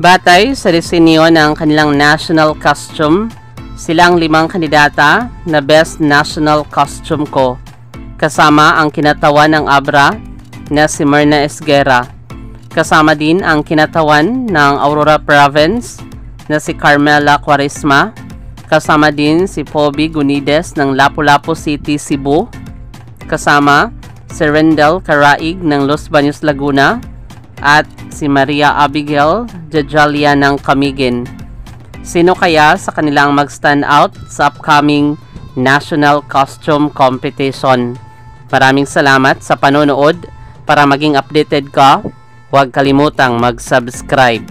Batay sa disenyo ng kanilang national costume, sila ang 5 kandidata na Best National Costume ko, kasama ang kinatawan ng Abra na si Myrna Esguerra, kasama din ang kinatawan ng Aurora Province na si Carmela Quaresma, kasama din si Poby Gunides ng Lapu-Lapu City, Cebu, kasama si Rendel Caraig ng Los Baños, Laguna, at si Maria Abigail Jajalia ng Camiguin. Sino kaya sa kanilang mag-stand out sa upcoming National Costume Competition? Maraming salamat sa panonood. Para maging updated ka, huwag kalimutang mag-subscribe.